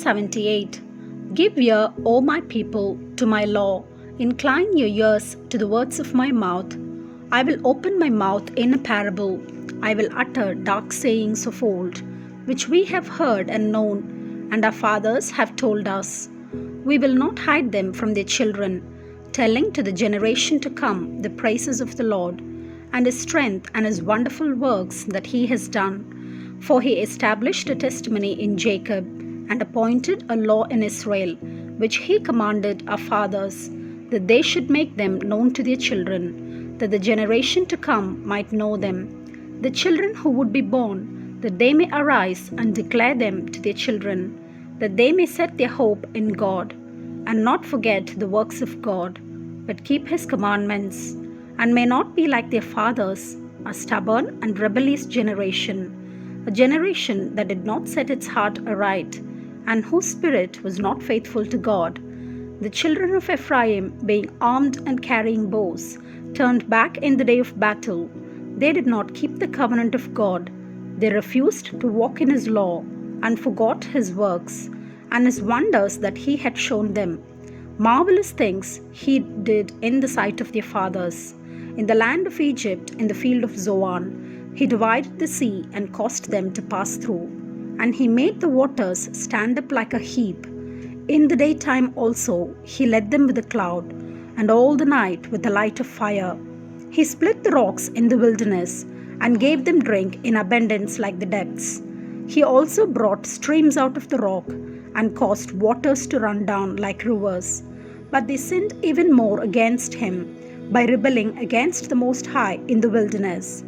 78. Give ear, O my people, to my law. Incline your ears to the words of my mouth. I will open my mouth in a parable. I will utter dark sayings of old, which we have heard and known, and our fathers have told us. We will not hide them from their children, telling to the generation to come the praises of the Lord, and his strength and his wonderful works that he has done. For he established a testimony in Jacob, and appointed a law in Israel, which he commanded our fathers, that they should make them known to their children, that the generation to come might know them, the children who would be born, that they may arise and declare them to their children, that they may set their hope in God, and not forget the works of God, but keep his commandments, and may not be like their fathers, a stubborn and rebellious generation, a generation that did not set its heart aright, and whose spirit was not faithful to God. The children of Ephraim, being armed and carrying bows, turned back in the day of battle. They did not keep the covenant of God. They refused to walk in his law, and forgot his works, and his wonders that he had shown them. Marvelous things he did in the sight of their fathers. In the land of Egypt, in the field of Zoan, he divided the sea and caused them to pass through. And he made the waters stand up like a heap. In the daytime also he led them with a cloud, and all the night with a light of fire. He split the rocks in the wilderness, and gave them drink in abundance like the depths. He also brought streams out of the rock, and caused waters to run down like rivers. But they sinned even more against him, by rebelling against the Most High in the wilderness.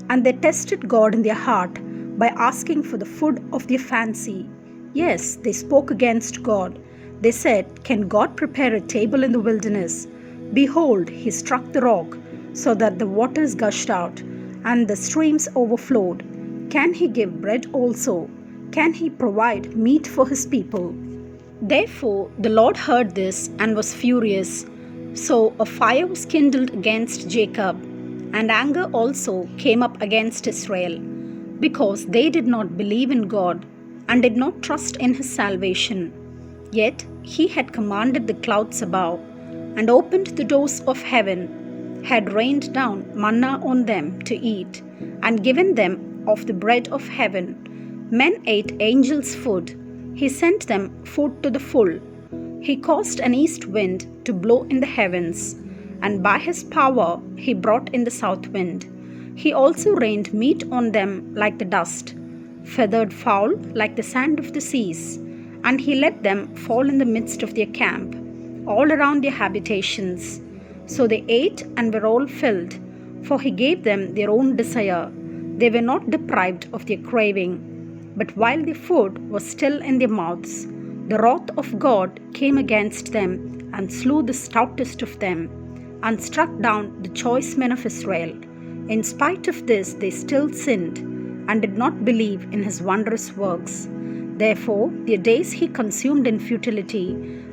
And they tested God in their heart, by asking for the food of their fancy. Yes, they spoke against God. They said, Can God prepare a table in the wilderness? Behold, he struck the rock, so that the waters gushed out, and the streams overflowed. Can he give bread also? Can he provide meat for his people? Therefore the Lord heard this and was furious. So a fire was kindled against Jacob, and anger also came up against Israel, because they did not believe in God, and did not trust in his salvation. Yet he had commanded the clouds above, and opened the doors of heaven, had rained down manna on them to eat, and given them of the bread of heaven. Men ate angels' food. He sent them food to the full. He caused an east wind to blow in the heavens, and by his power he brought in the south wind. He also rained meat on them like the dust, feathered fowl like the sand of the seas, and he let them fall in the midst of their camp, all around their habitations. So they ate and were all filled, for he gave them their own desire. They were not deprived of their craving, but while their food was still in their mouths, the wrath of God came against them, and slew the stoutest of them, and struck down the choice men of Israel. In spite of this, they still sinned, and did not believe in his wondrous works. Therefore their days he consumed in futility,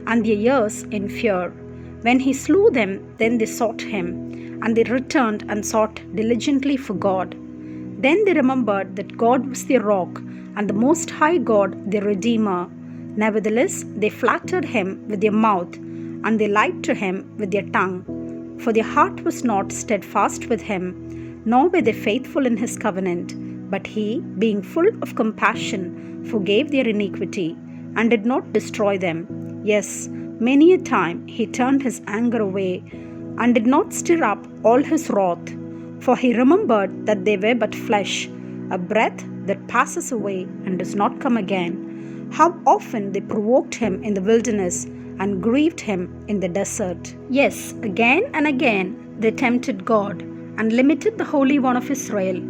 and their years in fear. When he slew them, then they sought him, and they returned and sought diligently for God. Then they remembered that God was their rock, and the Most High God their Redeemer. Nevertheless they flattered him with their mouth, and they lied to him with their tongue. For their heart was not steadfast with him, nor were they faithful in his covenant. But he, being full of compassion, forgave their iniquity, and did not destroy them. Yes, many a time he turned his anger away, and did not stir up all his wrath. For he remembered that they were but flesh, a breath that passes away and does not come again. How often they provoked him in the wilderness, and grieved him in the desert. Yes, again and again they tempted God, and limited the Holy One of Israel.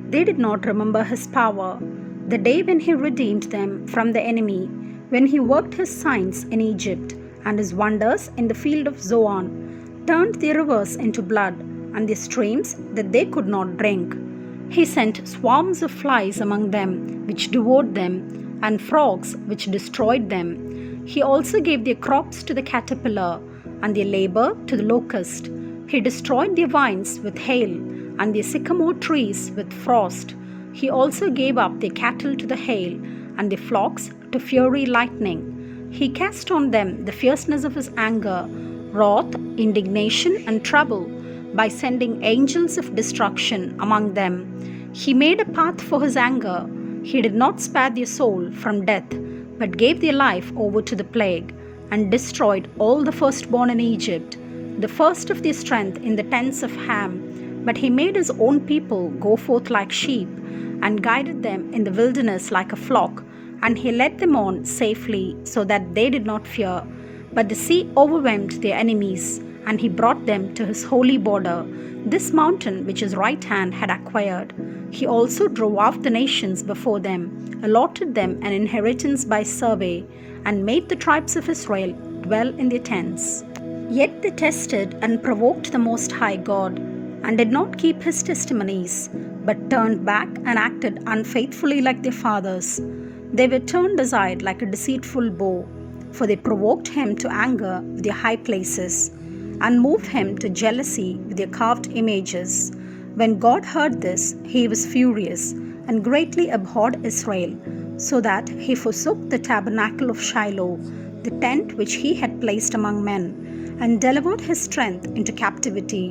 They did not remember his power, the day when he redeemed them from the enemy, when he worked his signs in Egypt, and his wonders in the field of Zoan, turned their rivers into blood, and their streams that they could not drink. He sent swarms of flies among them, which devoured them, and frogs which destroyed them. He also gave their crops to the caterpillar, and their labor to the locust. He destroyed their vines with hail, and their sycamore trees with frost. He also gave up their cattle to the hail, and their flocks to fiery lightning. He cast on them the fierceness of his anger, wrath, indignation, and trouble by sending angels of destruction among them. He made a path for his anger. He did not spare their soul from death, but gave their life over to the plague, and destroyed all the firstborn in Egypt, the first of their strength in the tents of Ham. But he made his own people go forth like sheep, and guided them in the wilderness like a flock, and he led them on safely, so that they did not fear. But the sea overwhelmed their enemies, and he brought them to his holy border, this mountain which his right hand had acquired. He also drove out the nations before them, allotted them an inheritance by survey, and made the tribes of Israel dwell in their tents. Yet they tested and provoked the Most High God, and did not keep his testimonies, but turned back and acted unfaithfully like their fathers. They were turned aside like a deceitful bow, for they provoked him to anger with their high places, and moved him to jealousy with their carved images. When God heard this, he was furious, and greatly abhorred Israel, so that he forsook the tabernacle of Shiloh, the tent which he had placed among men, and delivered his strength into captivity,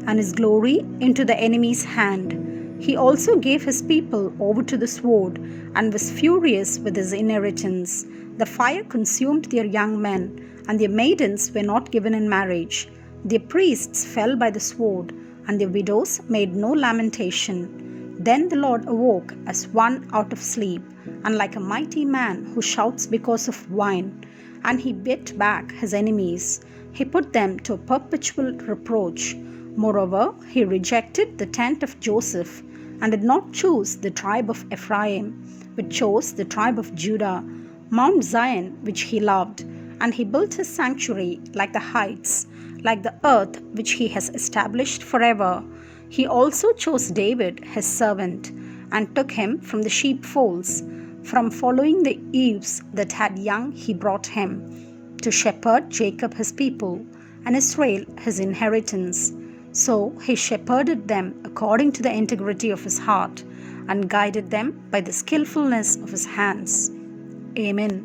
and his glory into the enemy's hand. He also gave his people over to the sword, and was furious with his inheritance. The fire consumed their young men, and their maidens were not given in marriage. Their priests fell by the sword, and their widows made no lamentation. Then the Lord awoke as one out of sleep, and like a mighty man who shouts because of wine. And he beat back his enemies. He put them to a perpetual reproach. Moreover, he rejected the tent of Joseph, and did not choose the tribe of Ephraim, but chose the tribe of Judah, Mount Zion which he loved. And he built his sanctuary like the heights, like the earth which he has established forever. He also chose David his servant, and took him from the sheepfolds. From following the ewes that had young he brought him, to shepherd Jacob his people, and Israel his inheritance. So he shepherded them according to the integrity of his heart, and guided them by the skillfulness of his hands. Amen.